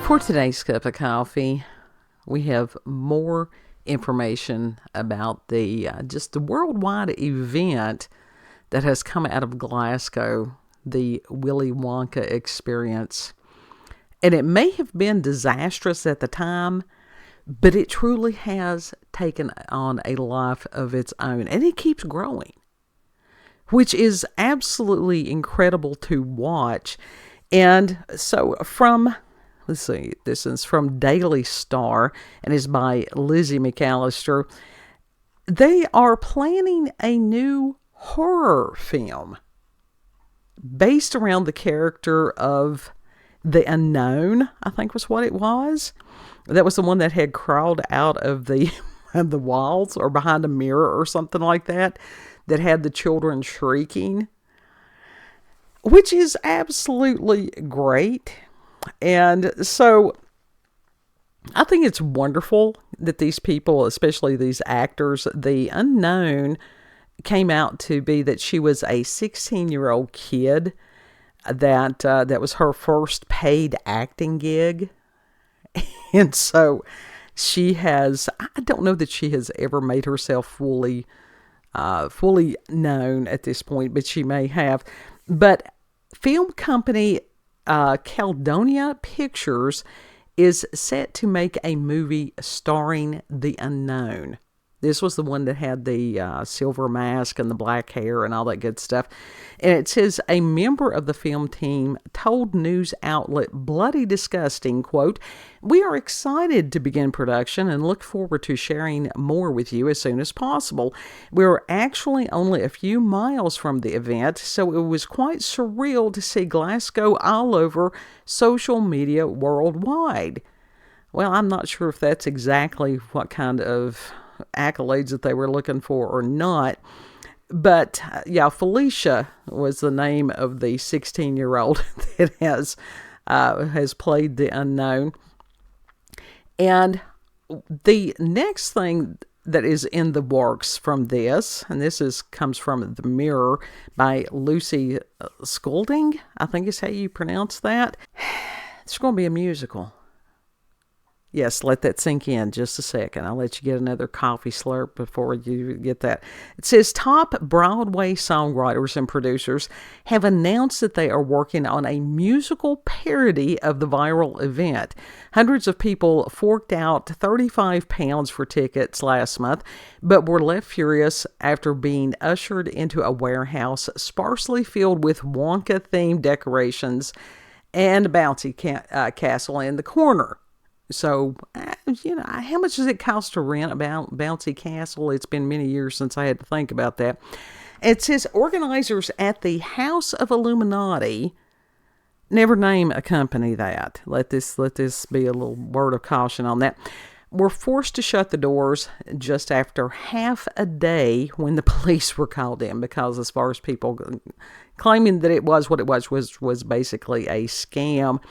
For today's cup of coffee, we have more information about the just the worldwide event that has come out of Glasgow, the Willy Wonka Experience. And it may have been disastrous at the time, but it truly has taken on a life of its own, and it keeps growing, which is absolutely incredible to watch. And so let's see, this is from Daily Star and is by Lizzie McAllister. They are planning a new horror film based around the character of the Unknown, I think was what it was. That was the one that had crawled out of the walls or behind a mirror or something like that had the children shrieking, which is absolutely great. And so I think it's wonderful that these people, especially these actors, the Unknown came out to be that she was a 16-year-old kid, that was her first paid acting gig. And so I don't know that she has ever made herself fully known at this point, but she may have. But film company Caledonia Pictures is set to make a movie starring the Unknown. This was the one that had the silver mask and the black hair and all that good stuff. And it says a member of the film team told news outlet Bloody Disgusting, quote, "We are excited to begin production and look forward to sharing more with you as soon as possible. We're actually only a few miles from the event, so it was quite surreal to see Glasgow all over social media worldwide." Well, I'm not sure if that's exactly what kind of accolades that they were looking for or not, but yeah, Felicia was the name of the 16-year-old that has played the Unknown. And the next thing that is in the works from this, and this comes from The Mirror by Lucy Skoulding, I think is how you pronounce that. It's going to be a musical. Yes, let that sink in just a second. I'll let you get another coffee slurp before you get that. It says top Broadway songwriters and producers have announced that they are working on a musical parody of the viral event. Hundreds of people forked out £35 for tickets last month, but were left furious after being ushered into a warehouse sparsely filled with Wonka-themed decorations and a bouncy castle in the corner. So, how much does it cost to rent a bouncy castle? It's been many years since I had to think about that. It says organizers at the House of Illuminati never name a company that. Let this be a little word of caution on that. Were forced to shut the doors just after half a day when the police were called in, because as far as people claiming that it was what it was basically a scam.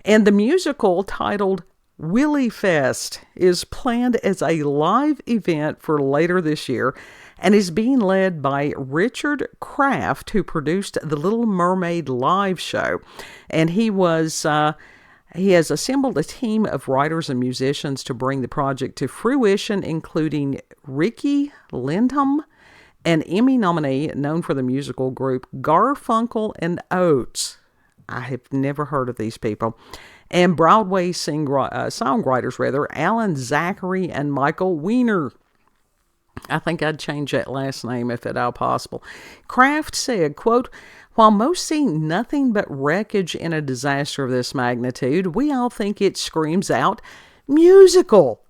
And the musical, titled Willy Fest, is planned as a live event for later this year and is being led by Richard Kraft, who produced the Little Mermaid live show. And he has assembled a team of writers and musicians to bring the project to fruition, including Ricky Lindham, an Emmy nominee known for the musical group Garfunkel and Oates. I have never heard of these people. And Broadway songwriters, Alan Zachary and Michael Weiner. I think I'd change that last name if at all possible. Kraft said, quote, "While most see nothing but wreckage in a disaster of this magnitude, we all think it screams out musical.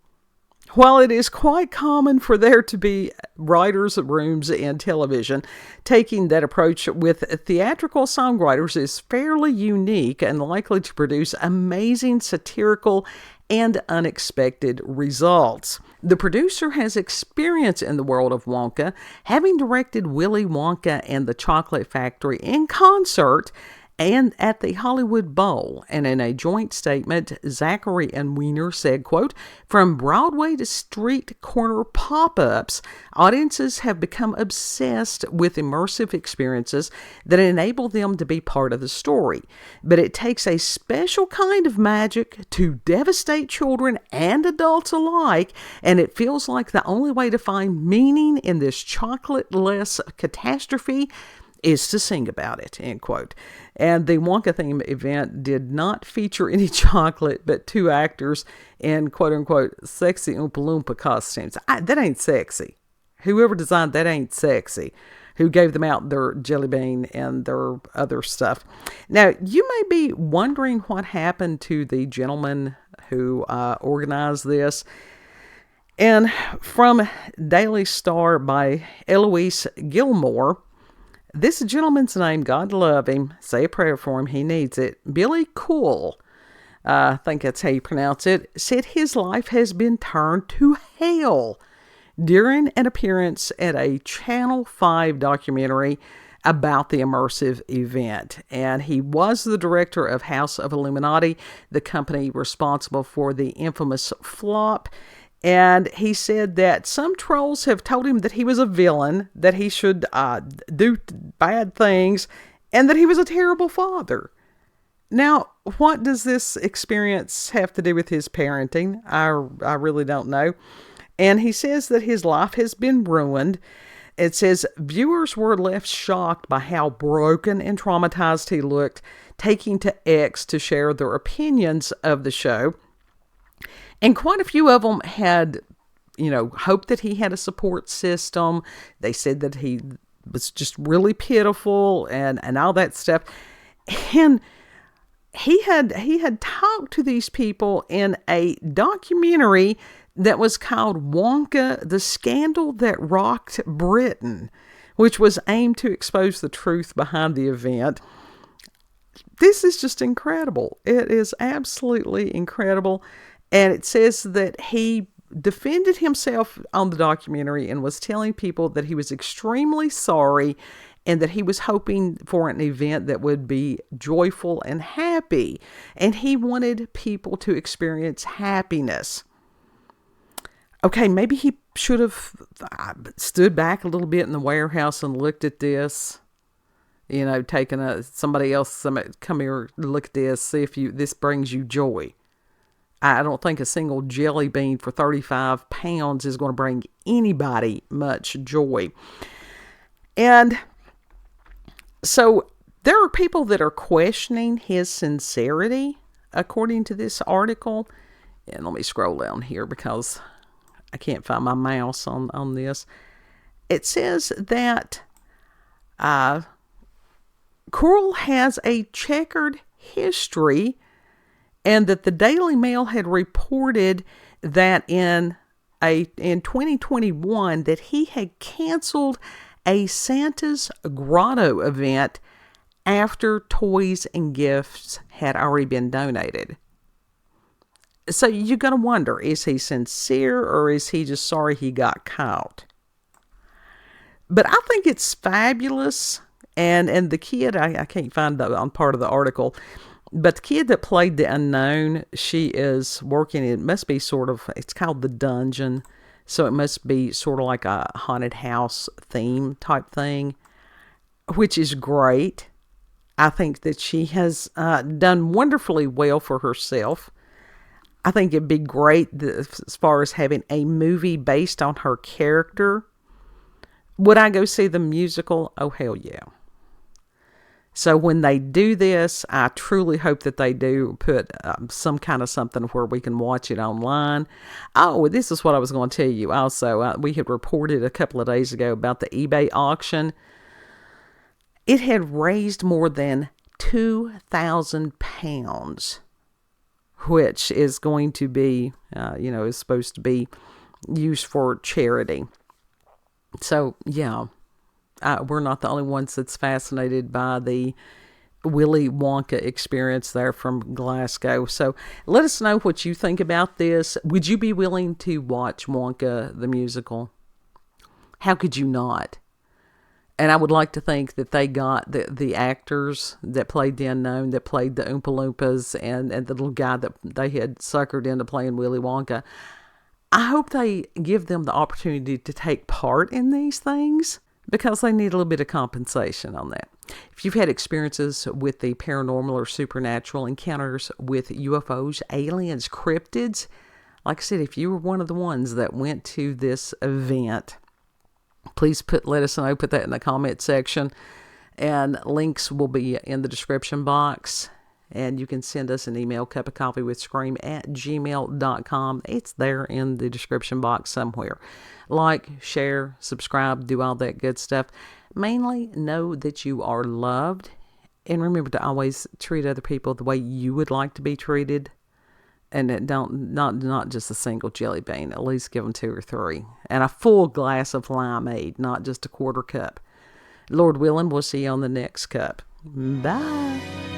While it is quite common for there to be writers' rooms in television, taking that approach with theatrical songwriters is fairly unique and likely to produce amazing satirical and unexpected results. The producer has experience in the world of Wonka, having directed Willy Wonka and the Chocolate Factory in concert and at the Hollywood Bowl. And in a joint statement, Zachary and Weiner said, quote, "From Broadway to street corner pop-ups, audiences have become obsessed with immersive experiences that enable them to be part of the story. But it takes a special kind of magic to devastate children and adults alike, and it feels like the only way to find meaning in this chocolate-less catastrophe is to sing about it," end quote. And the Wonka theme event did not feature any chocolate, but two actors in quote-unquote sexy Oompa Loompa costumes. That ain't sexy. Whoever designed that ain't sexy. Who gave them out their jelly bean and their other stuff. Now, you may be wondering what happened to the gentleman who organized this. And from Daily Star by Eloise Gilmore, this gentleman's name, God love him, say a prayer for him, he needs it, Billy Cool, I think that's how you pronounce it, said his life has been turned to hell during an appearance at a Channel 5 documentary about the immersive event. And he was the director of House of Illuminati, the company responsible for the infamous flop. And he said that some trolls have told him that he was a villain, that he should do bad things, and that he was a terrible father. Now, what does this experience have to do with his parenting? I really don't know. And he says that his life has been ruined. It says viewers were left shocked by how broken and traumatized he looked, taking to X to share their opinions of the show. And quite a few of them had, hoped that he had a support system. They said that he was just really pitiful and all that stuff. And he had talked to these people in a documentary that was called Wonka, the Scandal That Rocked Britain, which was aimed to expose the truth behind the event. This is just incredible. It is absolutely incredible. And it says that he defended himself on the documentary and was telling people that he was extremely sorry and that he was hoping for an event that would be joyful and happy. And he wanted people to experience happiness. Okay, maybe he should have stood back a little bit in the warehouse and looked at this. Taking somebody else, come here, look at this, see if this brings you joy. I don't think a single jelly bean for 35 pounds is going to bring anybody much joy. And so there are people that are questioning his sincerity, according to this article. And let me scroll down here because I can't find my mouse on this. It says that Coral has a checkered history, and that the Daily Mail had reported that in 2021 that he had canceled a Santa's Grotto event after toys and gifts had already been donated. So you're going to wonder, is he sincere or is he just sorry he got caught? But I think it's fabulous. And the kid, I can't find that on part of the article, but the kid that played the unknown, she is working, it must be it's called The Dungeon. So it must be sort of like a haunted house theme type thing, which is great. I think that she has done wonderfully well for herself. I think it'd be great as far as having a movie based on her character. Would I go see the musical? Oh, hell yeah. So when they do this, I truly hope that they do put some kind of something where we can watch it online. Oh, this is what I was going to tell you also. We had reported a couple of days ago about the eBay auction. It had raised more than £2,000, which is going to be, is supposed to be used for charity. So, yeah. We're not the only ones that's fascinated by the Willy Wonka experience there from Glasgow. So let us know what you think about this. Would you be willing to watch Wonka the musical? How could you not? And I would like to think that they got the actors that played the unknown, that played the Oompa Loompas, and the little guy that they had suckered into playing Willy Wonka. I hope they give them the opportunity to take part in these things, because they need a little bit of compensation on that. If you've had experiences with the paranormal or supernatural, encounters with UFOs, aliens, cryptids, like I said, if you were one of the ones that went to this event, please let us know. Put that in the comment section. And links will be in the description box. And you can send us an email, cupofcoffeewithscream@gmail.com. It's there in the description box somewhere. Like, share, subscribe, do all that good stuff. Mainly know that you are loved. And remember to always treat other people the way you would like to be treated. And not just a single jelly bean. At least give them 2 or 3. And a full glass of limeade, not just a quarter cup. Lord willing, we'll see you on the next cup. Bye.